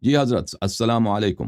جی حضرت السلام علیکم.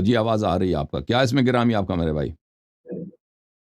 جی آواز آ رہی ہے آپ کا. کیا اس میں گرامی آپ کا میرے بھائی؟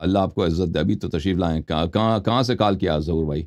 اللہ آپ کو عزت دے. ابھی تو تشریف لائیں. کہاں سے کال کیا ظہور بھائی؟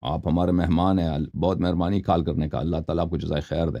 آپ ہمارے مہمان ہیں. بہت مہربانی کال کرنے کا. اللہ تعالیٰ آپ کو جزائے خیر دے.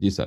جی سر.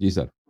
جی سر.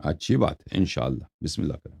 اچھی بات ہے انشاءاللہ. بسم اللہ کریں.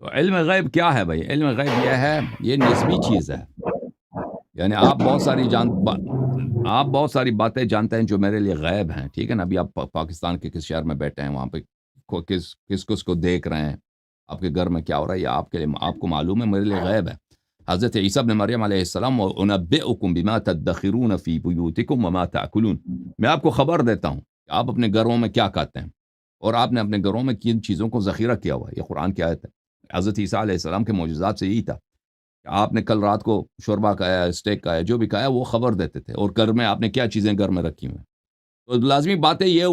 تو علم غیب کیا ہے بھائی؟ علم غیب یہ ہے، یہ نسبی چیز ہے. یعنی آپ بہت ساری باتیں جانتے ہیں جو میرے لیے غیب ہیں. ٹھیک ہے نا. ابھی آپ پاکستان کے کس شہر میں بیٹھے ہیں، وہاں پہ کس کو دیکھ رہے ہیں، آپ کے گھر میں کیا ہو رہا ہے، یہ آپ کو معلوم ہے. میرے لیے غیب ہے. حضرت عیسیٰ ابن مریم علیہ السلام وَأُنَبِّئُكُم بِمَا تَدَّخِرُونَ فِي بُيُوتِكُمْ وَمَا تَأْكُلُونَ. میں آپ کو خبر دیتا ہوں کہ آپ اپنے گھروں میں کیا کھاتے ہیں اور آپ نے اپنے گھروں میں کن چیزوں کو ذخیرہ کیا ہوا ہے. یہ قرآن کی آیت ہے. حضرت عیسیٰ علیہ السلام کے معجزات سے یہی تھا کہ آپ نے کل رات کو شوربہ کھایا، اسٹیک کھایا، جو بھی کھایا وہ خبر دیتے تھے. اور گھر میں آپ نے کیا چیزیں گھر میں رکھی ہوئی ہیں. تو لازمی بات ہے یہ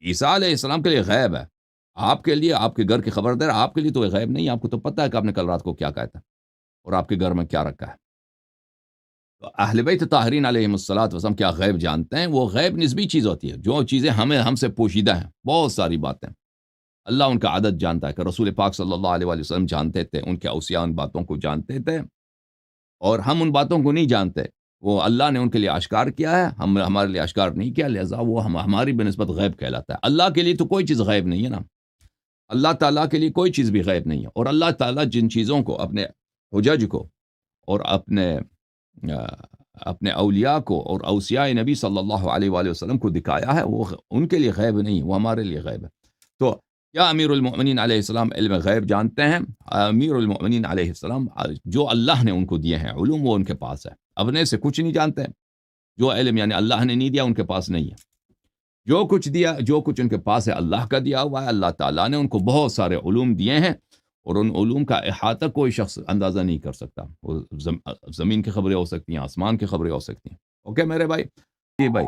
عیسیٰ علیہ السلام کے لیے غیب ہے. آپ کے لیے آپ کے گھر کی خبر دے رہا، آپ کے لیے تو یہ غیب نہیں. آپ کو تو پتہ ہے کہ آپ نے کل رات کو کیا کھایا تھا اور آپ کے گھر میں کیا رکھا ہے. تو اہل بیت طاہرین علیہم الصلوۃ والسلام کیا غیب جانتے ہیں؟ وہ غیب نسبی چیز ہوتی ہے. جو چیزیں ہم سے پوشیدہ ہیں، بہت ساری باتیں اللہ ان کا عدد جانتا ہے. کہ رسول پاک صلی اللہ علیہ وسلم جانتے تھے، ان کے اوصیاء ان باتوں کو جانتے تھے اور ہم ان باتوں کو نہیں جانتے. وہ اللہ نے ان کے لیے اشکار کیا ہے، ہمارے لیے اشکار نہیں کیا، لہذا وہ ہماری بنسبت غیب کہلاتا ہے. اللہ کے لیے تو کوئی چیز غیب نہیں ہے نا. اللہ تعالیٰ کے لیے کوئی چیز بھی غیب نہیں ہے. اور اللہ تعالیٰ جن چیزوں کو اپنے حجج کو اور اپنے اولیاء کو اور اوصیاء نبی صلی اللہ علیہ وآلہ وسلم کو دکھایا ہے، وہ ان کے لیے غیب نہیں، وہ ہمارے لیے غیب ہے. تو کیا امیر المؤمنین علیہ السلام علم غیب جانتے ہیں؟ امیر المؤمنین علیہ السلام جو اللہ نے ان کو دیے ہیں علوم، وہ ان کے پاس ہے. اپنے سے کچھ نہیں جانتے. جو علم یعنی اللہ نے نہیں دیا ان کے پاس نہیں ہے. جو کچھ ان کے پاس ہے اللہ کا دیا ہوا ہے. اللہ تعالیٰ نے ان کو بہت سارے علوم دیے ہیں اور ان علوم کا احاطہ کوئی شخص اندازہ نہیں کر سکتا. وہ زمین کی خبریں ہو سکتی ہیں، آسمان کی خبریں ہو سکتی ہیں. اوکے میرے بھائی. جی بھائی.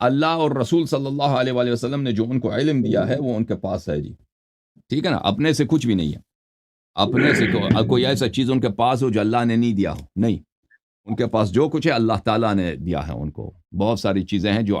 اللہ اور رسول صلی اللہ علیہ وآلہ وسلم نے جو ان کو علم دیا ہے وہ ان کے پاس ہے. جی ٹھیک ہے نا. اپنے سے کچھ بھی نہیں ہے. اپنے سے کوئی ایسا چیز ان کے پاس ہو جو اللہ نے نہیں دیا ہو، نہیں. ان کے پاس جو کچھ ہے اللہ تعالیٰ نے دیا ہے ان کو. بہت ساری چیزیں ہیں جو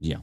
جی ہاں.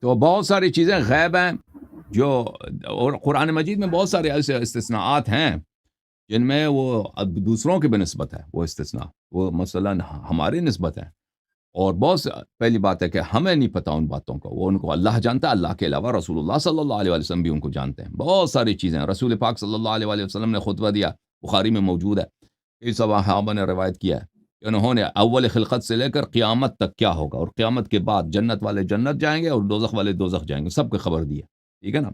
تو بہت ساری چیزیں غیب ہیں جو، اور قرآن مجید میں بہت سارے ایسے استثناءات ہیں جن میں وہ اب دوسروں کی بنسبت ہے وہ استثناء، وہ مثلا ہماری نسبت ہے. اور پہلی بات ہے کہ ہمیں نہیں پتہ ان باتوں کو، وہ ان کو اللہ جانتا ہے. اللہ کے علاوہ رسول اللہ صلی اللہ علیہ وسلم بھی ان کو جانتے ہیں. بہت ساری چیزیں ہیں. رسول پاک صلی اللہ علیہ وسلم نے خطبہ دیا، بخاری میں موجود ہے. کئی صحابہ نے روایت کیا ہے کہ انہوں نے اول خلقت سے لے کر قیامت تک کیا ہوگا اور قیامت کے بعد جنت والے جنت جائیں گے اور دوزخ والے دوزخ جائیں گے، سب کو خبر دی ہے. ٹھیک ہے نا.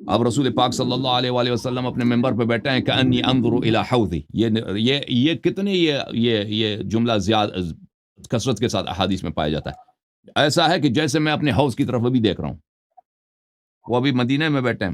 اب رسول پاک صلی اللہ علیہ وآلہ وسلم اپنے ممبر پہ بیٹھے ہیں کہ انی انظر الی حوضی. یہ کتنی یہ جملہ زیادہ کثرت کے ساتھ احادیث میں پایا جاتا ہے. ایسا ہے کہ جیسے میں اپنے حوض کی طرف ابھی دیکھ رہا ہوں. وہ ابھی مدینہ میں بیٹھے ہیں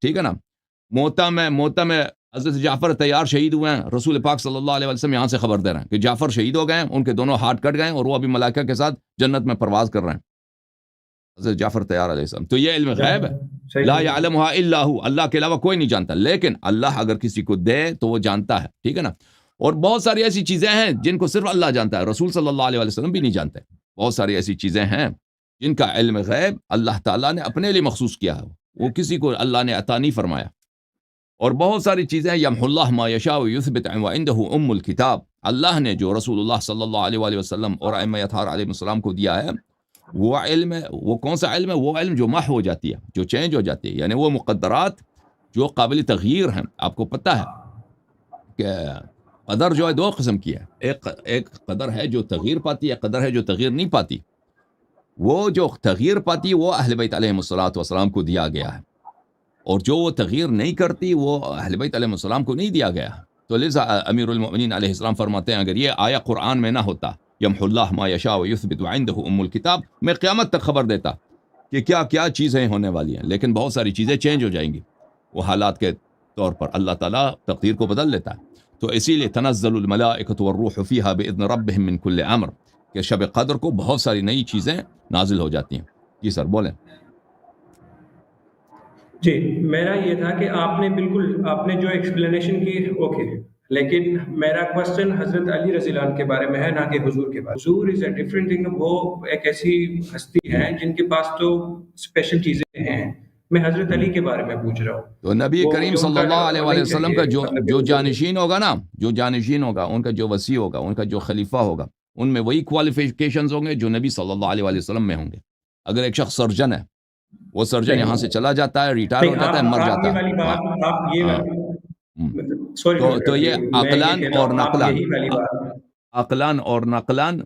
ٹھیک ہے نا. موتا میں حضرت جعفر تیار شہید ہوئے ہیں، رسول پاک صلی اللہ علیہ وسلم یہاں سے خبر دے رہے ہیں کہ جعفر شہید ہو گئے ہیں، ان کے دونوں ہاتھ کٹ گئے ہیں اور وہ ابھی ملائکہ کے ساتھ جنت میں پرواز کر رہے ہیں، حضرت جعفر تیار علیہ السلام. تو یہ علم غیب ہے، لا یعلمها الا هو، اللہ کے علاوہ کوئی نہیں جانتا، لیکن اللہ اگر کسی کو دے تو وہ جانتا ہے. ٹھیک ہے نا. اور بہت ساری ایسی چیزیں ہیں جن کو صرف اللہ جانتا ہے، رسول صلی اللہ علیہ وسلم بھی نہیں جانتے. بہت ساری ایسی چیزیں ہیں جن کا علم غیب اللہ تعالیٰ نے اپنے لیے مخصوص کیا ہے، وہ کسی کو اللہ نے عطا نہیں فرمایا. اور بہت ساری چیزیں یمحو اللہ ما یشاء ویثبت وعنده ام الکتاب، اللہ نے جو رسول اللہ صلی اللہ علیہ وآلہ وسلم اور ائمہ اطہار علیہ السلام کو دیا ہے، وہ علم ہے. وہ کون سا علم ہے؟ وہ علم جو محو ہو جاتی ہے، جو چینج ہو جاتی ہے، یعنی وہ مقدرات جو قابل تغییر ہیں. آپ کو پتہ ہے کہ قدر جو ہے دو قسم کی ہے، ایک قدر ہے جو تغییر پاتی ہے، قدر ہے جو تغییر نہیں پاتی. وہ جو تغییر پاتی وہ اہل بیت علیہ السلام کو دیا گیا ہے، اور جو وہ تغییر نہیں کرتی وہ اہل بیت علیہ السلام کو نہیں دیا گیا. تو لذا امیر المؤمنین علیہ السلام فرماتے ہیں اگر یہ آیا قرآن میں نہ ہوتا، یمحو اللہ ما یشاء ویثبت وعنده ام الکتاب، میں قیامت تک خبر دیتا کہ کیا کیا چیزیں ہونے والی ہیں، لیکن بہت ساری چیزیں چینج ہو جائیں گی. وہ حالات کے طور پر اللہ تعالیٰ تقدیر کو بدل لیتا ہے. تو اسی لیے تنزل الملائکۃ والروح فیہا باذن ربہم من کل امر، کہ شب قدر کو بہت ساری نئی چیزیں نازل ہو جاتی ہیں. جی سر بولیں. جی میرا یہ تھا کہ آپ نے جو ایکسپلینیشن کی اوکے، لیکن میرا کوشچن حضرت علی رضی اللہ عنہ کے بارے میں ہے، نہ کہ حضور کے بارے میں. حضور از اے ڈفرنٹ تھنگ، وہ ایک ایسی ہستی ہے جن کے پاس تو اسپیشل چیزیں ہیں. میں حضرت علی کے بارے میں پوچھ رہا ہوں. تو نبی کریم صلی اللہ علیہ وآلہ وسلم کا جو جانشین ہوگا نا، جو جانشین ہوگا، ان کا جو وصی ہوگا، ان کا جو خلیفہ ہوگا، ان میں وہی کوالیفیکیشنز ہوں گے جو نبی صلی اللہ علیہ وآلہ وسلم میں ہوں گے. اگر ایک شخص سرجن ہے، وہ سرجن یہاں سے چلا جاتا ہے، ریٹائر ہو جاتا ہے، مر جاتا ہے. تو یہ عقلان اور نقلان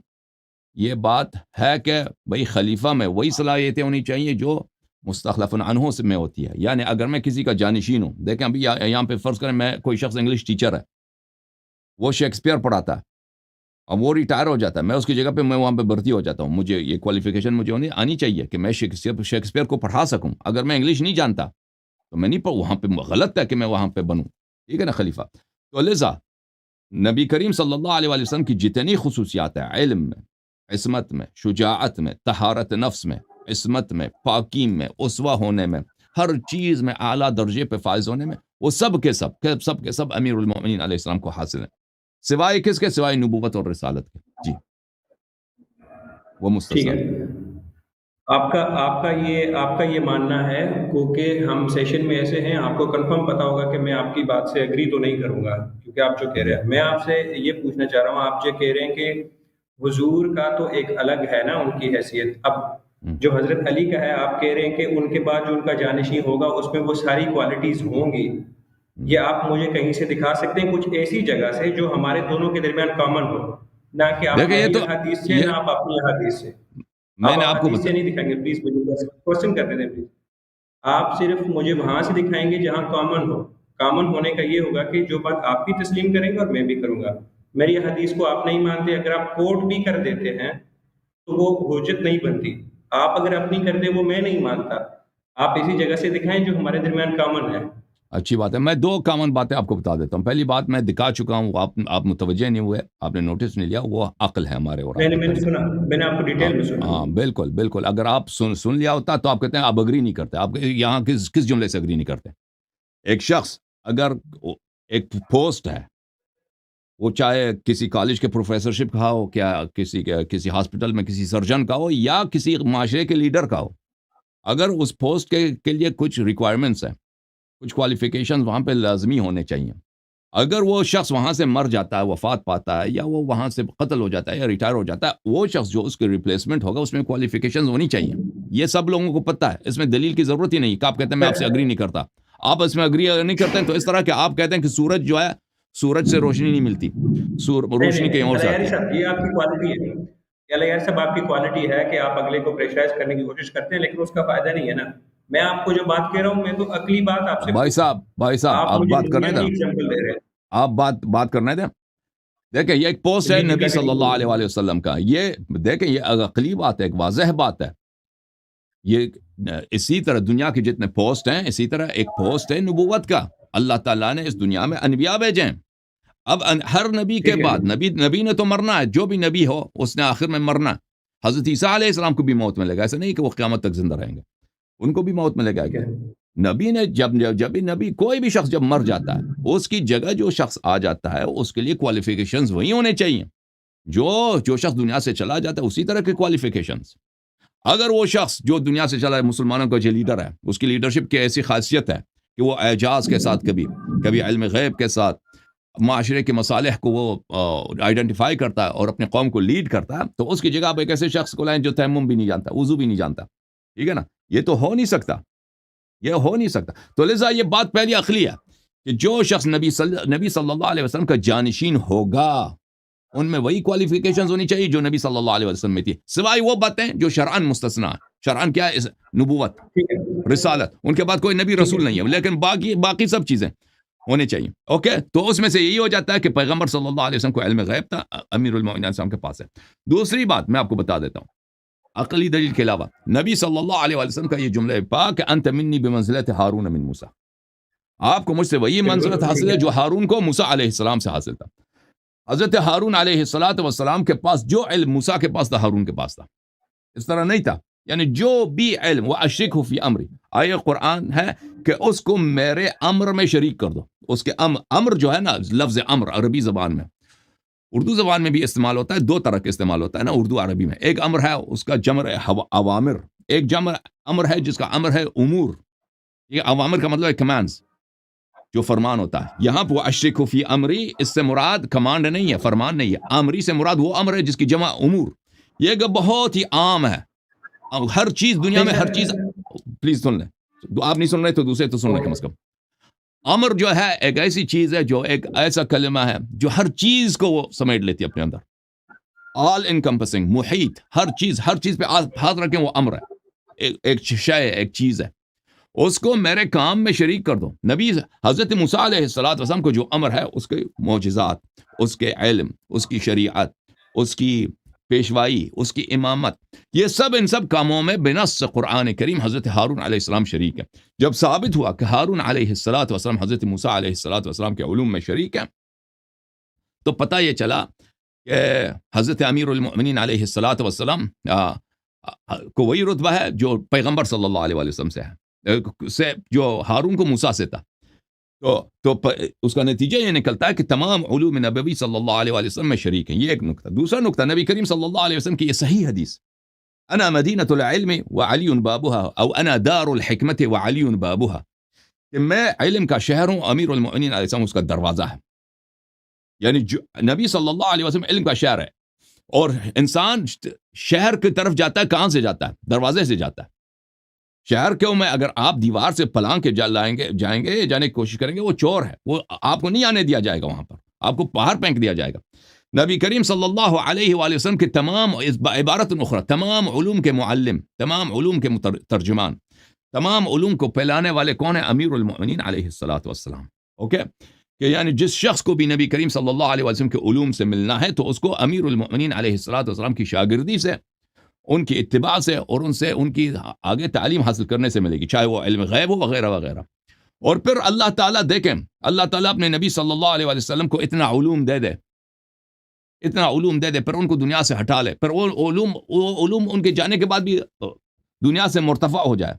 یہ بات ہے کہ بھئی خلیفہ میں وہی صلاحیتیں ہونی چاہیے جو مستخلف عنہ میں ہوتی ہے. یعنی اگر میں کسی کا جانشین ہوں، دیکھیں ابھی یہاں پہ فرض کریں میں کوئی شخص انگلش ٹیچر ہے، وہ شیکسپیئر پڑھاتا ہے، اب وہ ریٹائر ہو جاتا ہے، میں اس کی جگہ پہ میں وہاں پہ بھرتی ہو جاتا ہوں. مجھے یہ کوالیفیکیشن مجھے آنی چاہیے کہ میں شیکسپیئر کو پڑھا سکوں. اگر میں انگلش نہیں جانتا تو میں نہیں وہاں پہ غلط ہے کہ میں وہاں پہ بنوں. ٹھیک ہے نا خلیفہ. تو لذا نبی کریم صلی اللہ علیہ وآلہ وسلم کی جتنی خصوصیات ہیں، علم میں، عصمت میں، شجاعت میں، طہارت نفس میں، عصمت میں، پاکی میں، اسوہ ہونے میں، ہر چیز میں اعلیٰ درجے پہ فائز ہونے میں، وہ سب کے سب امیر المؤمنین علیہ السلام کو حاصل ہیں، سوائے کس کے؟ سوائے نبوت اور رسالت کے. جی وہ مستثنا. آپ کا یہ ماننا ہے، کیونکہ ہم سیشن میں ایسے ہیں، آپ کو کنفرم پتا ہوگا کہ میں آپ کی بات سے اگری تو نہیں کروں گا، کیونکہ آپ جو کہہ رہے ہیں. میں آپ سے یہ پوچھنا چاہ رہا ہوں، آپ جو کہہ رہے ہیں کہ حضور کا تو ایک الگ ہے نا ان کی حیثیت، اب جو حضرت علی کا ہے، آپ کہہ رہے ہیں کہ ان کے بعد جو ان کا جانشین ہوگا اس میں وہ ساری کوالٹیز ہوں گی. یہ آپ مجھے کہیں سے دکھا سکتے ہیں کچھ ایسی جگہ سے جو ہمارے دونوں کے درمیان کامن ہو، نہ کہ آپ حدیث سے، نہ آپ اپنی حدیث سے. میں نے آپ کو سے نہیں دکھائیں گے، پلیز مجھے کوشچن کرنے دیں پلیز. آپ صرف مجھے وہاں سے دکھائیں گے جہاں کامن ہو. کامن ہونے کا یہ ہوگا کہ جو بات آپ بھی تسلیم کریں گے اور میں بھی کروں گا. میری حدیث کو آپ نہیں مانتے، اگر آپ کوٹ بھی کر دیتے ہیں تو وہ حجت نہیں بنتی. آپ اگر اپنی کر دیں وہ میں نہیں مانتا. آپ اسی جگہ سے دکھائیں جو ہمارے درمیان کامن ہے. اچھی بات ہے. میں دو کامن باتیں آپ کو بتا دیتا ہوں. پہلی بات میں دکھا چکا ہوں، آپ متوجہ نہیں ہوئے، آپ نے نوٹس نہیں لیا، وہ عقل ہے ہمارے. اور میں نے سنا، میں نے آپ کو ڈیٹیل میں سنا. ہاں بالکل. اگر آپ سن لیا ہوتا تو آپ کہتے ہیں آپ اگری نہیں کرتے. آپ یہاں کس جملے سے اگری نہیں کرتے؟ ایک شخص اگر ایک پوسٹ ہے، وہ چاہے کسی کالج کے پروفیسرشپ کا ہو، کیا کسی ہاسپٹل میں کسی سرجن کا ہو، یا کسی معاشرے کے لیڈر کا ہو، اگر اس پوسٹ کے لیے کچھ ریکوائرمنٹس ہیں، کچھ کوالیفیکیشنز وہاں پہ لازمی ہونے چاہیے. اگر وہ شخص وہاں سے مر جاتا ہے، وفات پاتا ہے، یا وہ وہاں سے قتل ہو جاتا ہے یا ریٹائر ہو جاتا ہے، وہ شخص جو اس کے ریپلیسمنٹ ہوگا اس میں کوالیفیکیشنز ہونی چاہیے. یہ سب لوگوں کو پتہ ہے، اس میں دلیل کی ضرورت ہی نہیں کہ آپ کہتے ہیں میں آپ سے اگری نہیں کرتا. آپ اس میں اگری نہیں کرتے ہیں تو اس طرح کہ آپ کہتے ہیں کہ سورج جو ہے، سورج سے روشنی نہیں ملتی، روشنی کہیں اور سے آتی ہے. یہ آپ کی کوالٹی ہے، یار صاحب آپ کی کوالٹی ہے کہ آپ اگلے کو پریشرائز کرنے کی کوشش کرتے ہیں، لیکن اس کا فائدہ نہیں ہے نا. میں آپ کو جو بات کہہ رہا ہوں، میں تو عقلی بات آپ سے. بھائی صاحب آپ بات کرنے دیں، آپ بات کرنے دیں. دیکھیں یہ ایک پوسٹ ہے نبی صلی اللہ علیہ وآلہ وسلم کا. یہ دیکھیں یہ عقلی بات ہے، ایک واضح بات ہے. یہ اسی طرح دنیا کے جتنے پوسٹ ہیں اسی طرح ایک پوسٹ ہے نبوت کا. اللہ تعالیٰ نے اس دنیا میں انبیاء بھیجے ہیں. اب ہر نبی کے ٹھیک ہے بعد نبی نے تو مرنا ہے, جو بھی نبی ہو اس نے آخر میں مرنا. حضرت عیسیٰ علیہ السلام کو بھی موت ملے گا, ایسا نہیں کہ وہ قیامت تک زندہ رہیں گے, ان کو بھی موت ملے گا. ٹھیک ہے نبی نے جب بھی نبی کوئی بھی شخص جب مر جاتا ہے اس کی جگہ جو شخص آ جاتا ہے اس کے لیے کوالیفیکیشنز وہی ہونے چاہیے. جو شخص دنیا سے چلا جاتا ہے اسی طرح کے کوالیفیکیشنز. اگر وہ شخص جو دنیا سے چلا ہے مسلمانوں کا جو لیڈر ہے اس کی لیڈرشپ کی ایسی خاصیت ہے کہ وہ اعجاز کے ساتھ کبھی علم غیب کے ساتھ معاشرے کے مصالح کو وہ آئیڈینٹیفائی کرتا ہے اور اپنے قوم کو لیڈ کرتا ہے, تو اس کی جگہ آپ ایک ایسے شخص کو لائیں جو تیمم بھی نہیں جانتا, وضو بھی نہیں جانتا. ٹھیک ہے نا, یہ تو ہو نہیں سکتا, یہ ہو نہیں سکتا. تو لذا یہ بات پہلی عقلی ہے کہ جو شخص نبی صلی اللہ علیہ وسلم کا جانشین ہوگا ان میں وہی کوالیفیکیشنز ہونی چاہیے جو نبی صلی اللہ علیہ وسلم میں تھی, سوائے وہ باتیں جو شرعاً مستثنا ہیں. شرعاً کیا ہے؟ نبوت, ٹھیک ہے رسالت, ان کے بعد کوئی نبی رسول نہیں ہے, لیکن باقی سب چیزیں ہونے چاہیے. اوکے, تو اس میں سے یہی ہو جاتا ہے کہ پیغمبر صلی اللہ علیہ وسلم کو علم غیب تھا, امیر المؤمنین علیہ السلام کے پاس ہے. دوسری بات میں آپ کو بتا دیتا ہوں عقلی دلیل کے علاوہ, نبی صلی اللہ علیہ وسلم کا یہ جملہ پاک کہ انت منی بمنزلت ہارون من موسیٰ, آپ کو مجھ سے وہی منزلت حاصل ہے جو ہارون کو موسیٰ علیہ السلام سے حاصل تھا. حضرت ہارون علیہ السلام کے پاس جو علم موسیٰ کے پاس تھا ہارون کے پاس تھا, اس طرح نہیں تھا. یعنی جو بھی علم وَأَشْرِكْهُ فِي أَمْرِي, آیہ قرآن ہے کہ اس کو میرے امر میں شریک کر دو. اس کے امر جو ہے نا, لفظ امر عربی زبان میں, اردو زبان میں بھی استعمال ہوتا ہے, دو طرح کے استعمال ہوتا ہے نا اردو عربی میں. ایک امر ہے اس کا جمع ہے اوامر, ایک امر ہے جس کا امر ہے امور. یہ اوامر کا مطلب ہے کمانڈز, جو فرمان ہوتا ہے. یہاں پہ وَأَشْرِكْهُ فِي أَمْرِي, اس سے مراد کمانڈ نہیں ہے, فرمان نہیں ہے. امری سے مراد وہ امر ہے جس کی جمع امور. یہ کہ بہت ہی عام ہے, ہر چیز دنیا میں ہر چیز. پلیز سن لیں, آپ نہیں سن رہے تو دوسرے تو سن لیں کم از کم. امر جو ہے ایک ایسی چیز ہے جو ایک ایسا کلمہ ہے جو ہر چیز کو وہ سمیٹ لیتی ہے اپنے اندر, آل انکمپسنگ, محیط, ہر چیز پہ ہاتھ رکھیں وہ امر ہے, ایک شے ہے, ایک چیز ہے. اس کو میرے کام میں شریک کر دو. نبی حضرت موسیٰ علیہ السلام کو جو امر ہے اس کے معجزات, اس کے علم, اس کی شریعت, اس کی پیشوائی, اس کی امامت, یہ سب ان سب کاموں میں بنص قرآن کریم حضرت ہارون علیہ السلام شریک ہے. جب ثابت ہوا کہ ہارون علیہ السلام حضرت موسیٰ علیہ السلام کے علوم میں شریک ہے, تو پتہ یہ چلا کہ حضرت امیر المؤمنین علیہ السلام کو وہی رتبہ ہے جو پیغمبر صلی اللہ علیہ وسلم سے ہے, جو ہارون کو موسیٰ سے تھا. تو اس کا نتیجہ یہ نکلتا ہے کہ تمام علوم نبوی صلی اللہ علیہ وسلم میں شریک ہیں. یہ ایک نقطہ. دوسرا نقطہ, نبی کریم صلی اللہ علیہ وسلم کی یہ صحیح حدیث, انا مدینۃ العلم وعلی بابها, او انا دار الحکمت وعلی بابها, کہ میں علم کا شہر ہوں, امیر المؤمنین علیہ السلام اس کا دروازہ ہے. یعنی نبی صلی اللہ علیہ وسلم علم کا شہر ہے, اور انسان شہر کی طرف جاتا ہے, کہاں سے جاتا ہے؟ دروازے سے جاتا ہے. شہر کیوں میں اگر آپ دیوار سے پلانگ کے جائیں گے جانے کی کوشش کریں گے, وہ چور ہے, وہ آپ کو نہیں آنے دیا جائے گا, وہاں پر آپ کو باہر پھینک دیا جائے گا. نبی کریم صلی اللہ علیہ وآلہ وسلم کے تمام, عبارت اخرى, تمام علوم کے معلم, تمام علوم کے ترجمان, تمام علوم کو پھیلانے والے کون ہیں؟ امیر المؤمنین علیہ السلام. اوکے, کہ یعنی جس شخص کو بھی نبی کریم صلی اللہ علیہ وسلم کے علوم سے ملنا ہے تو اس کو امیر المؤمنین علیہ السلام کی شاگردی سے, ان کی اتباع سے, اور ان سے ان کی آگے تعلیم حاصل کرنے سے ملے گی, چاہے وہ علم غیب ہو وغیرہ وغیرہ. اور پھر اللہ تعالیٰ دیکھیں, اللہ تعالیٰ اپنے نبی صلی اللہ علیہ وسلم کو اتنا علوم دے دے, پھر ان کو دنیا سے ہٹا لے, پھر وہ علوم ان کے جانے کے بعد بھی دنیا سے مرتفع ہو جائے.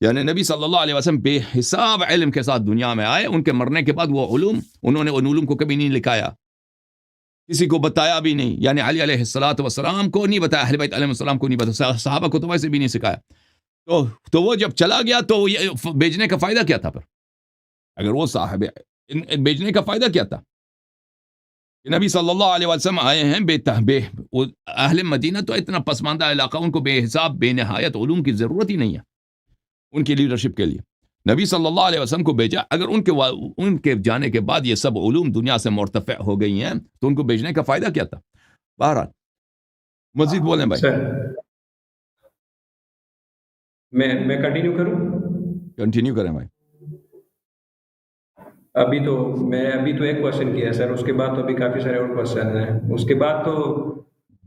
یعنی نبی صلی اللہ علیہ وسلم بے حساب علم کے ساتھ دنیا میں آئے, ان کے مرنے کے بعد وہ علوم, انہوں نے ان علوم کو کبھی نہیں لکھایا, کسی کو بتایا بھی نہیں. یعنی علی علیہ السلام کو نہیں بتایا, اہل بیت علیہ السلام کو نہیں بتایا, صحابہ کو تو ویسے بھی نہیں سکھایا. تو وہ جب چلا گیا تو یہ بیچنے کا فائدہ کیا تھا؟ پھر اگر وہ صاحب بیچنے کا فائدہ کیا تھا؟ نبی صلی اللہ علیہ وسلم آئے ہیں اہل مدینہ تو اتنا پسماندہ علاقہ, ان کو بے حساب بے نہایت علوم کی ضرورت ہی نہیں ہے ان کی لیڈرشپ کے لیے. نبی صلی اللہ علیہ وسلم کو بھیجا, اگر ان کے جانے کے بعد یہ سب علوم دنیا سے مرتفع ہو گئی ہیں تو ان کو بھیجنے کا فائدہ کیا تھا؟ بہرحال مزید بولیں بھائی. میں کنٹینیو کروں؟ کنٹینیو کریں بھائی. ابھی تو ایک کوشچن کیا ہے سر, اس کے بعد تو ابھی کافی سارے اور کوشچن ہیں, اس کے بعد تو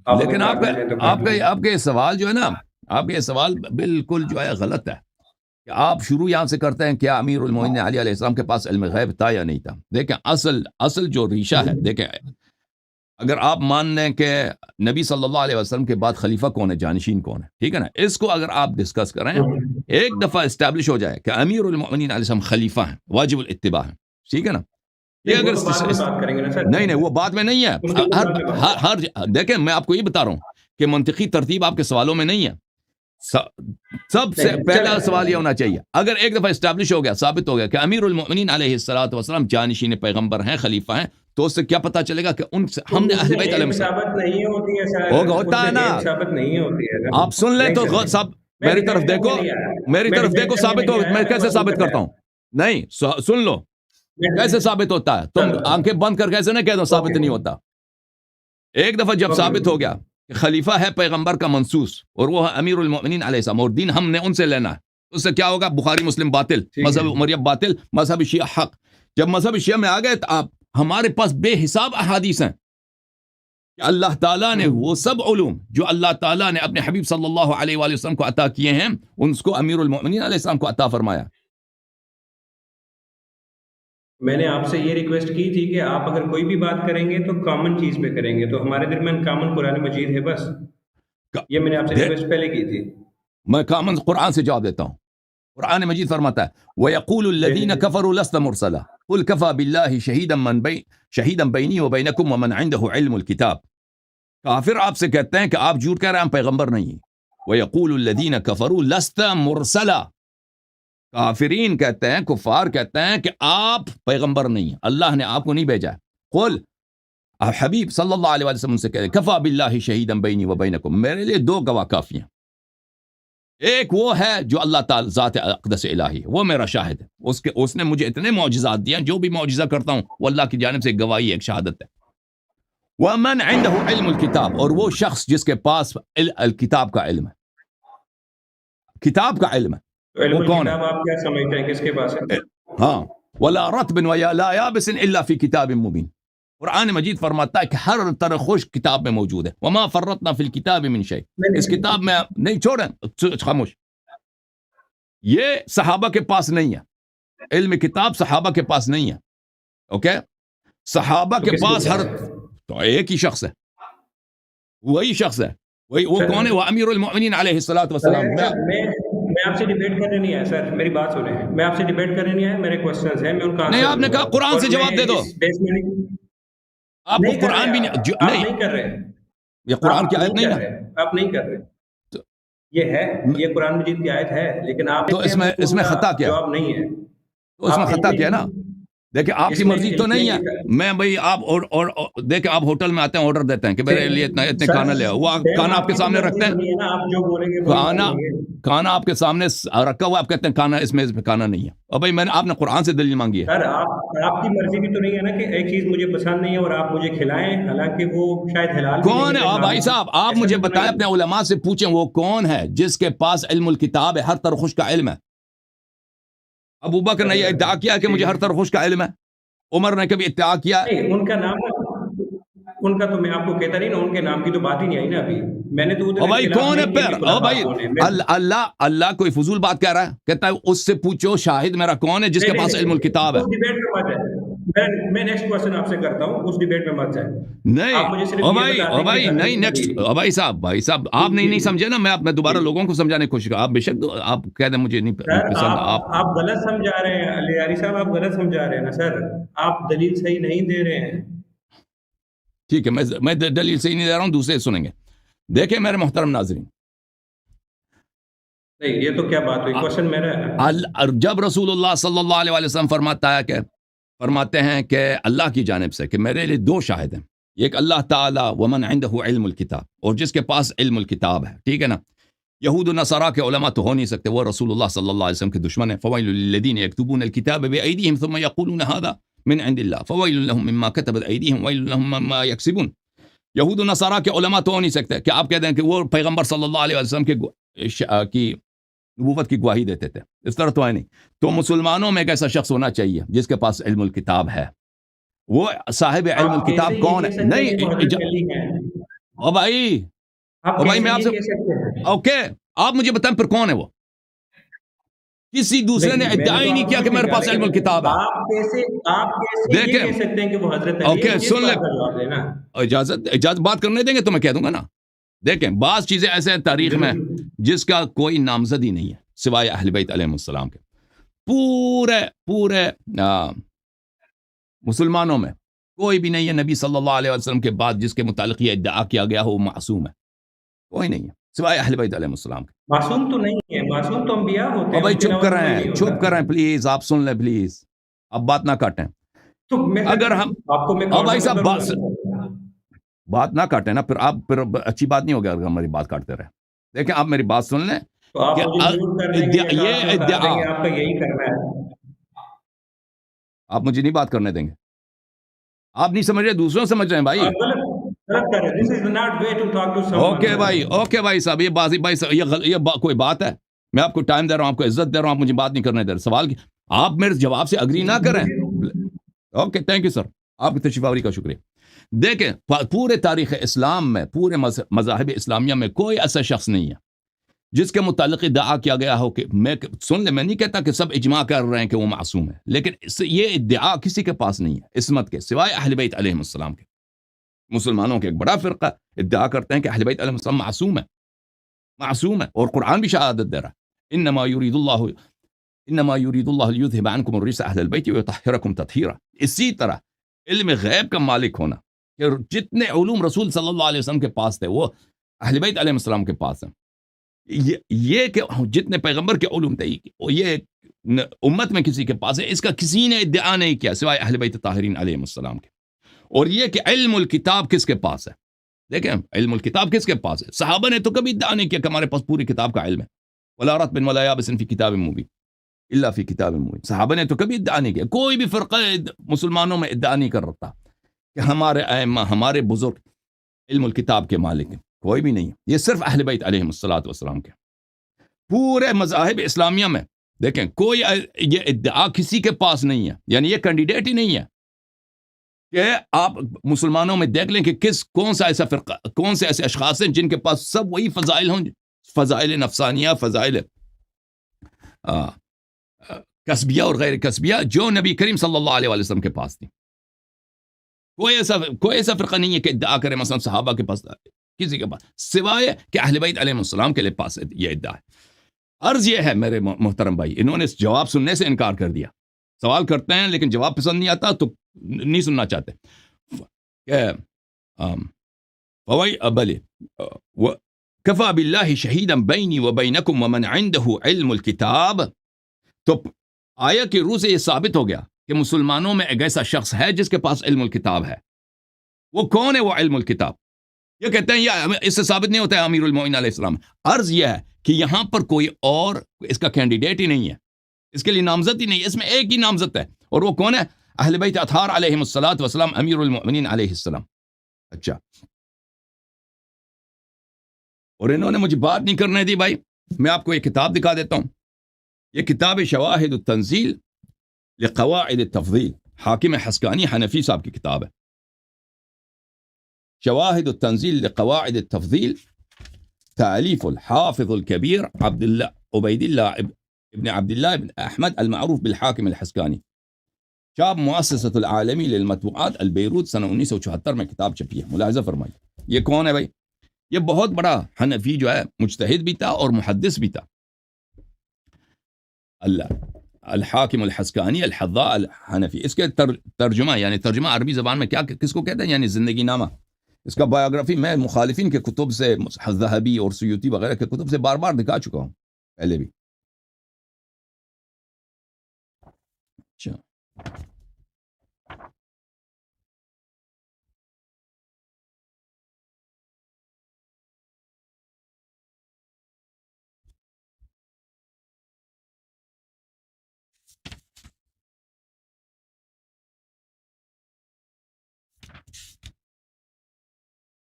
لیکن آپ کا یہ سوال جو ہے نا, آپ یہ سوال بالکل جو ہے غلط ہے کہ آپ شروع یہاں سے کرتے ہیں کیا امیر المومنین علی علیہ السلام کے پاس علم غیب تھا یا نہیں تھا. دیکھیں اصل جو ریشہ ہے، دیکھیں اگر آپ مان لیں کہ نبی صلی اللہ علیہ وسلم کے بعد خلیفہ کون ہے، جانشین کون ہے، ٹھیک ہے نا، اس کو اگر آپ ڈسکس کریں ایک دفعہ اسٹیبلش ہو جائے کہ امیر المومنین علیہ السلام خلیفہ ہیں، واجب الاتباع ہیں، ٹھیک ہے نا. یہ اگر بات کریں گے نا سر، نہیں وہ بات میں نہیں ہے. ہر دیکھیں میں آپ کو یہ بتا رہا ہوں کہ منطقی ترتیب آپ کے سوالوں میں نہیں ہے. سب سے پہلا سوال یہ ہونا چاہیے اگر ایک دفعہ اسٹیبلش ہو گیا، ثابت ہو گیا کہ امیر المؤمنین علیہ الصلوۃ والسلام جانشین پیغمبر ہیں، خلیفہ ہیں، تو اس سے کیا پتہ چلے گا کہ ان سے ہم نے اہل بیت علیہ السلام نہیں ہوتی ہے سر، ہوتا ہے نا. ثابت نہیں ہوتی ہے. آپ سن لیں تو صاحب میری طرف دیکھو ثابت ہو. میں کیسے ثابت کرتا ہوں؟ نہیں سن لو کیسے ثابت ہوتا ہے. تم آنکھیں بند کر کیسے نہ کہہ دو ثابت نہیں ہوتا. ایک دفعہ جب ثابت ہو گیا کہ خلیفہ ہے پیغمبر کا منصوص اور وہ ہے امیر المؤمنین علیہ السلام اور دین ہم نے ان سے لینا ہے، اس سے کیا ہوگا؟ بخاری مسلم باطل، مذہب عمریہ باطل، مذہب شیعہ حق. جب مذہب شیعہ میں آ گئے تو آپ ہمارے پاس بے حساب احادیث ہیں کہ اللہ تعالیٰ نے وہ سب علوم جو اللہ تعالیٰ نے اپنے حبیب صلی اللہ علیہ وآلہ وسلم کو عطا کیے ہیں ان کو امیر المؤمنین علیہ السلام کو عطا فرمایا. میں نے آپ سے یہ ریکویسٹ کی تھی کہ آپ اگر کوئی بھی بات کریں گے تو کامن چیز پہ کریں گے، تو ہمارے درمیان کامن قرآن مجید ہے، بس یہ میں نے آپ سے ریکویسٹ پہلے کی تھی. میں کامن قرآن سے جواب دیتا ہوں. قرآن مجید فرماتا ہے وَيَقُولُ الَّذِينَ كَفَرُوا لَسْتَ مُرْسَلًا قُلْ كَفَى بِاللَّهِ شَهِيدًا بَيْنِي وَبَيْنَكُمْ وَمَنْ عِنْدَهُ عِلْمُ الْكِتَابِ. کافر آپ سے کہتے ہیں کہ آپ جھوٹ کہہ رہے ہیں، ہم پیغمبر نہیں ہیں. وَيَقُولُ الَّذِينَ كَفَرُوا لَسْتَ مُرْسَلًا، کافرین کہتے ہیں، کفار کہتے ہیں کہ آپ پیغمبر نہیں ہیں، اللہ نے آپ کو نہیں بھیجا ہے. قل، حبیب صلی اللہ علیہ وسلم سے کہتے ہیں کفا باللہ شہیداً بینی و بینکم، میرے لیے دو گواہ کافی ہیں. ایک وہ ہے جو اللہ تعالی ذات اقدس الہی، وہ میرا شاہد ہے، اس نے مجھے اتنے معجزات دیا، جو بھی معجزہ کرتا ہوں وہ اللہ کی جانب سے ایک گواہی، ایک شہادت ہے. وَمَنْ عِنْدَهُ عِلْمُ الْكِتَابِ، اور وہ شخص جس کے پاس الکتاب کا علم ہے، کتاب کا علم ہے. وہ کون ہے؟ آپ کیا سمجھتے ہیں کس کے پاس ہے؟ ہاں وَلَا رَطْبٍ وَلَا يَابِسٍ إِلَّا فِي كِتَابٍ مُبِينٍ. قرآن مجید فرماتا ہے کہ ہر طرح خشک کتاب میں موجود ہے. وما فرطنا فی الکتاب من شیء، اس کتاب میں نہیں چھوڑیں، خاموش. یہ صحابہ کے پاس نہیں ہے، علم کتاب صحابہ کے پاس نہیں ہے. اوکے، صحابہ کے پاس ہر تو ایک ہی شخص ہے، وہی شخص ہے. وہ کون ہے؟ وہ امیر المؤمنین علیہ الصلوۃ والسلام. میں آپ سے ڈیبیٹ کرنے نہیں آیا سر، میری بات سنیں، میں آپ سے ڈیبیٹ کرنے نہیں آیا، میرے کوسچنز ہیں، میں ان کا نہیں. آپ نے کہا قرآن سے جواب دے دو. آپ کو قرآن بھی نہیں کر رہے، یہ قرآن کی آیت نہیں نا، آپ نہیں کر رہے. یہ ہے، یہ قرآن مجید کی آیت ہے، لیکن آپ تو اس میں خطا کیا؟ جواب نہیں ہے تو اس میں خطا کیا نا. دیکھیں آپ کی مرضی تو نہیں ہے. میں بھائی آپ اور دیکھیں آپ ہوٹل میں آتے ہیں، آرڈر دیتے ہیں کہ میرے لیے اتنے کھانا لے آؤ، وہ کھانا آپ کے سامنے رکھتے ہیں، کھانا آپ کے سامنے رکھا ہوا، آپ کہتے ہیں کھانا اس میز پہ کھانا نہیں ہے. اور بھائی میں نے آپ نے قرآن سے دلیل مانگی ہے. سر آپ کی مرضی بھی تو نہیں ہے نا کہ ایک چیز مجھے پسند نہیں ہے اور آپ مجھے کھلائیں، حالانکہ وہ شاید حلال کون ہے. بھائی صاحب آپ مجھے بتائیں، اپنے علماء سے پوچھیں وہ کون ہے جس کے پاس علم الکتاب ہے، ہر طرح خوش کا علم ہے. ابو بکر نے یہ ادعا کیا کہ مجھے ہر طرح خوش کا علم ہے. عمر نے کبھی ادعا کیا؟ ان کا نام، ان کا تو میں آپ کو کہتا نہیں نا، ان کے نام کی تو بات ہی نہیں آئی نا ابھی. میں نے تو او بھائی کون ہے پھر؟ او بھائی اللہ کوئی فضول بات کہہ رہا ہے، کہتا ہے اس سے پوچھو شاہد میرا کون ہے جس کے پاس علم الکتاب ہے. میں نیکسٹ کوسچن آپ سے کرتا ہوں، اس ڈیبیٹ میں مت جائیں. نہیں او بھائی نہیں نیکسٹ. او بھائی صاحب آپ نہیں سمجھے نا. میں دوبارہ لوگوں کو سمجھانے کی کوشش کروں. آپ بے شک آپ کہہ دیں مجھے نہیں پسند. آپ غلط سمجھا رہے ہیں علیاری صاحب، آپ غلط سمجھا رہے ہیں نا سر، آپ دلیل صحیح نہیں دے رہے ہیں. ٹھیک ہے، میں دلیل صحیح نہیں دے رہا ہوں، دوسرے سنیں گے. دیکھیں میرے محترم ناظرین، نہیں یہ تو کیا بات ہوئی، کوشچن میرا ہے. جب رسول اللہ صلی اللہ علیہ وسلم فرماتے ہیں کہ اللہ کی جانب سے کہ میرے لیے دو شاہد ہیں، ایک اللہ تعالی ومن عنده علم الکتاب، اور جس کے پاس علم الکتاب ہے، ٹھیک ہے نا. یہود و نصارہ کے علماء تو ہو نہیں سکتے، وہ رسول اللہ صلی اللہ علیہ وسلم کے دشمن ہیں. فویل للذین یکتبون الکتاب بأیدیہم ثم یقولون ھذا من عند اللہ فویل لهم مما کتبت ایدیہم ویل لهم مما یکسبون. یہود و نصارہ کے علماء تو ہو نہیں سکتے کہ آپ کہہ دیں کہ وہ پیغمبر صلی اللہ علیہ وسلم کی نبوت کی گواہی دیتے تھے. اس طرح تو ہے نہیں. تو مسلمانوں میں ایک ایسا شخص ہونا چاہیے جس کے پاس علم الکتاب ہے. وہ صاحب علم الکتاب کون ہے؟ نہیں او بھائی میں آپ سے اوکے آپ مجھے بتائیں پھر کون ہے وہ؟ کسی دوسرے نے ادعا ہی نہیں کیا کہ میرے پاس علم الکتاب ہے. آپ کیسے یہ دیکھیں کہہ سکتے ہیں کہ وہ حضرت علی اوکے ہے؟ جس سن لیں، بات کا جواب دینا. اجازت بات کرنے دیں گے تو میں کہہ دوں گا نا. دیکھیں بعض چیزیں ایسے ہیں تاریخ میں جس کا کوئی نامزد ہی نہیں ہے سوائے اہل بیت علیہ السلام کے. پورے مسلمانوں میں کوئی بھی نہیں ہے نبی صلی اللہ علیہ وسلم کے بعد جس کے متعلق یہ ادعا کیا گیا ہو وہ معصوم ہے. کوئی نہیں ہے سوائے اہل بیت علیہ السلام کے. معصوم تو نہیں ہے، معصوم تو انبیاء ہوتے ہیں. بھائی اس کے چپ علاوہ کر تو کوئی رہے نہیں ہیں، ہوتا. چپ کر رہے ہیں پلیز، آپ سن لیں پلیز، اب بات نہ کاٹیں. تو میں اگر ہم آپ کو میں بھائی صاحب کروں گا. بات نہ کاٹیں نا، پھر اچھی بات نہیں ہوگی اگر ہماری بات کاٹتے رہے. دیکھیں آپ میری بات سن لیں تو آپ کہ مجھے میوٹ کر دیں گے یا یہ کاٹ دیں ادعا گے، آپ کا یہی کرنا ہے. آپ مجھے نہیں بات کرنے دیں گے. آپ نہیں سمجھ رہے، دوسروں سمجھ رہے ہیں بھائی. آپ غلط کر رہے ہیں. This is not way to talk to someone. Okay بھائی صاحب، یہ بھائی صاحب یہ کوئی بات ہے؟ میں آپ کو ٹائم دے رہا ہوں، آپ کو عزت دے رہا ہوں، آپ مجھے بات نہیں کرنے دے رہے. سوال کی آپ میرے جواب سے اگری نہ کریں. اوکے تھینک یو سر، آپ کی تشریف آوری کا شکریہ. دیکھیں پورے تاریخ اسلام میں، پورے مذاہب اسلامیہ میں کوئی ایسا شخص نہیں ہے جس کے متعلق ادعا کیا گیا ہو کہ سن لیں، میں نہیں کہتا کہ سب اجماع کر رہے ہیں کہ وہ معصوم ہے، لیکن یہ ادعا کسی کے پاس نہیں ہے عصمت کے سوائے اہل بیت علیہ السلام کے. مسلمانوں کے ایک بڑا فرقہ ادعا کرتے ہیں کہ اہل بیت علیہ السلام معصوم ہے، اور قرآن بھی شہادت دے رہا ہے. انما یرید اللہ لیذھب عنکم الرجس اہل البیت ویطہرکم تطہیرا. اسی طرح علم غیب کا مالک ہونا کہ جتنے علوم رسول صلی اللہ علیہ وسلم کے پاس تھے وہ اہل بیت علیہ السلام کے پاس ہیں. یہ کہ جتنے پیغمبر کے علوم تھے یہ امت میں کسی کے پاس ہے، اس کا کسی نے ادعا نہیں کیا سوائے اہل بیت طاہرین علیہ السلام کے. اور یہ کہ علم الکتاب کس کے پاس ہے؟ دیکھیں علم الکتاب کس کے پاس ہے؟ صحابہ نے تو کبھی ادعا نہیں کیا کہ ہمارے پاس پوری کتاب کا علم ہے. ولا رطب ولا یابس فی کتاب مبین الا فی کتاب مبین. صحابہ نے تو کبھی ادعا نہیں کیا. کوئی بھی فرقہ مسلمانوں میں ادعا نہیں کر رہا کہ ہمارے ائمہ، ہمارے بزرگ علم الکتاب کے مالک ہیں. کوئی بھی نہیں. یہ صرف اہل بیت علیہ السلام کے. پورے مذاہب اسلامیہ میں دیکھیں کوئی یہ ادعا کسی کے پاس نہیں ہے، یعنی یہ کینڈیڈیٹ ہی نہیں ہے کہ آپ مسلمانوں میں دیکھ لیں کہ کون سا ایسا فرقہ، کون سے ایسے اشخاص ہیں جن کے پاس سب وہی فضائل ہوں، فضائل نفسانیہ، فضائل کسبیہ اور غیر کسبیہ جو نبی کریم صلی اللہ علیہ وسلم کے پاس تھی. کوئی ایسا فرقہ نہیں ہے کہ ادعا کرے مثلا صحابہ کے پاس، کسی کے پاس، سوائے کہ اہل بیت علیہ السلام کے پاس یہ ادعا ہے. عرض یہ ہے میرے محترم بھائی، انہوں نے جواب سننے سے انکار کر دیا. سوال کرتے ہیں لیکن جواب پسند نہیں آتا تو نہیں سننا چاہتے. کفا باللہ شہیدا بینی وبینکم ومن عنده علم الکتاب. تو آیا کہ روح سے یہ ثابت ہو گیا کہ مسلمانوں میں ایک ایسا شخص ہے جس کے پاس علم الکتاب ہے. وہ کون ہے وہ علم الکتاب؟ یہ کہتے ہیں یا اس سے ثابت نہیں ہوتا ہے امیر المومنین علیہ السلام. عرض یہ ہے کہ یہاں پر کوئی اور اس کا کینڈیڈیٹ ہی نہیں ہے، اس کے لیے نامزد ہی نہیں. اس میں ایک ہی نامزد ہے اور وہ کون ہے؟ اہل بیت اطہار علیہم الصلاۃ والسلام، امیر المؤمنین علیہ السلام. اچھا، اور انہوں نے مجھے بات نہیں کرنے دی. بھائی میں آپ کو ایک کتاب دکھا دیتا ہوں. یہ کتاب شواہد التنزیل لقواعد التفضیل، حاکم حسکانی حنفی صاحب کی کتاب ہے. شواہد التنزیل لقواعد التفضیل، تألیف الحافظ الكبیر عبید اللہ ابن عبداللہ ابن احمد المعروف بالحاکم الحسکانی. چاپ مؤسسۃ العالمی للمطبوعات البیروت، سنہ 1974 میں کتاب چھپی ہے. ملاحظہ فرمائیے یہ کون ہے بھائی؟ یہ بہت بڑا حنفی جو ہے، مجتہد بھی تھا اور محدث بھی تھا. الحاکم الحسکانی الحذاء الحنفی. اس کے ترجمہ، یعنی ترجمہ عربی زبان میں کس کو کہتے ہیں؟ یعنی زندگی نامہ. اس کا بایوگرافی میں مخالفین کے کتب سے، ذہبی اور سیوطی وغیرہ کے کتب سے بار بار دکھا چکا ہوں پہلے بھی. اچھا،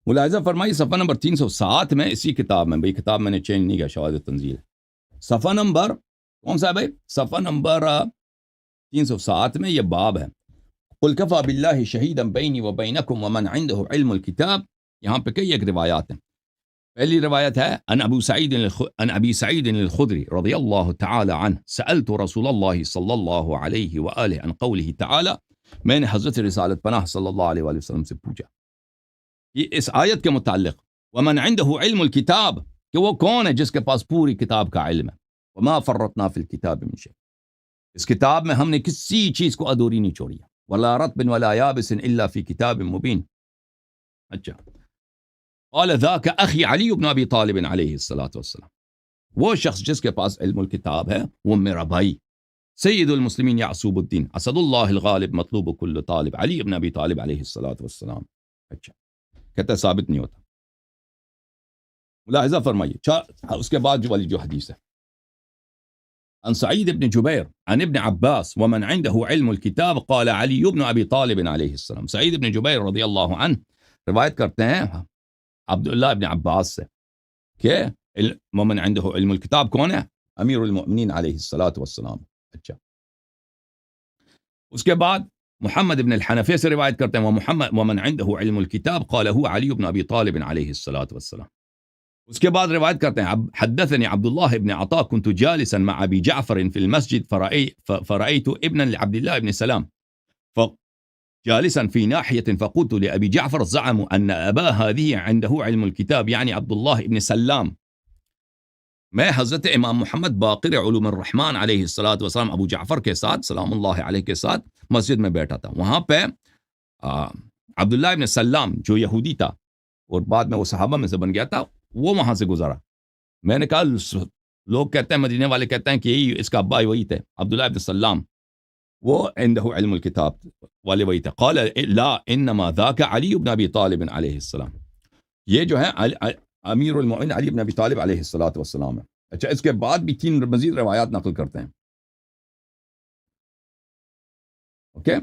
ملاحظہ فرمائی صفحہ نمبر 307 میں اسی کتاب میں، بھئی کتاب میں نے چینج نہیں کیا، شواہد التنزیل. صفحہ نمبر کون سا ہے بھائی؟ صفحہ نمبر 307 میں یہ باب ہے، قل کفا باللہ شہیدا بینی وبینکم ومن عنده علم الکتاب. یہاں پہ کئی ایک روایات ہیں. پہلی روایت ہے ان ابی سعید الخدری رضی اللہ تعالی عنہ سألت رسول اللہ صلی اللہ علیہ وآلہ عن قوله تعالی، میں نے حضرت رسالت پناہ صلی اللہ علیہ وآلہ وسلم سے پوچھا یہ اس آیت کے متعلق، ومن عنده علم الکتاب، کہ وہ کون ہے جس کے پاس پوری کتاب کا علم ہے، وما فرطنا فی الکتاب من شیء، اس کتاب میں ہم نے کسی چیز کو ادھوری نہیں چھوڑی، ولا رطب ولا یابس الا فی کتاب مبین۔ اچھا، قال ذاک اخی علی بن ابی طالب علیہ الصلوۃ والسلام، وہ شخص جس کے پاس علم الکتاب ہے وہ میرا بھائی سید المسلمین یعصوب الدین اسد اللہ الغالب مطلوب کل طالب علی بن ابی طالب علیہ الصلوۃ والسلام۔ اچھا، کہتا ہے ثابت نہیں ہوتا، ملاحظہ فرمائیے۔ اس کے بعد جو حدیث ہے، عن سعید بن جبیر عن ابن عباس ومن عنده علم الكتاب قال علی بن ابی طالب علیہ السلام، سعید بن جبیر رضی اللہ عنہ روایت کرتے ہیں عبداللہ ابن عباس سے کہ ومن عنده علم الكتاب کون ہے؟ امیر المؤمنین علیہ الصلوۃ والسلام۔ اچھا، اس کے بعد محمد ابن الحنفی سے روایت کرتے ہیں ومن عنده علم الكتاب قال هو علی بن ابی طالب علیہ الصلوۃ والسلام۔ اس کے بعد روایت کرتے ہیں حدثني عبد الله بن عطاء كنت جالسا مع ابي جعفر في المسجد فرأيت ابنا لعبد الله بن سلام جالسا في ناحية فقلت لأبي جعفر زعموا أن أبا هذه عنده علم الكتاب، يعني عبد الله بن سلام۔ میں حضرت امام محمد باقر علوم الرحمن علیہ الصلوۃ والسلام ابو جعفر کے ساتھ سلام اللہ علیہ کے ساتھ مسجد میں بیٹھا تھا، وہاں پہ عبداللہ ابن سلام جو یہودی تھا اور بعد میں وہ صحابہ میں سے بن گیا تھا، وہ وہاں سے گزرا۔ میں نے کہا لوگ کہتے ہیں، مدینے والے کہتے ہیں کہ یہی اس کا ابا وہی تھے عبداللہ ابن سلام، وہ عنده علم الکتاب والے وہی تھے۔ قال لا انما ذاک علی بن ابی طالب علیہ السلام، یہ جو ہے امیر المؤمنین علی بن ابی طالب علیہ الصلوۃ والسلام ہے۔ اچھا، اس کے بعد بھی 3 مزید روایات نقل کرتے ہیں۔ اوکے،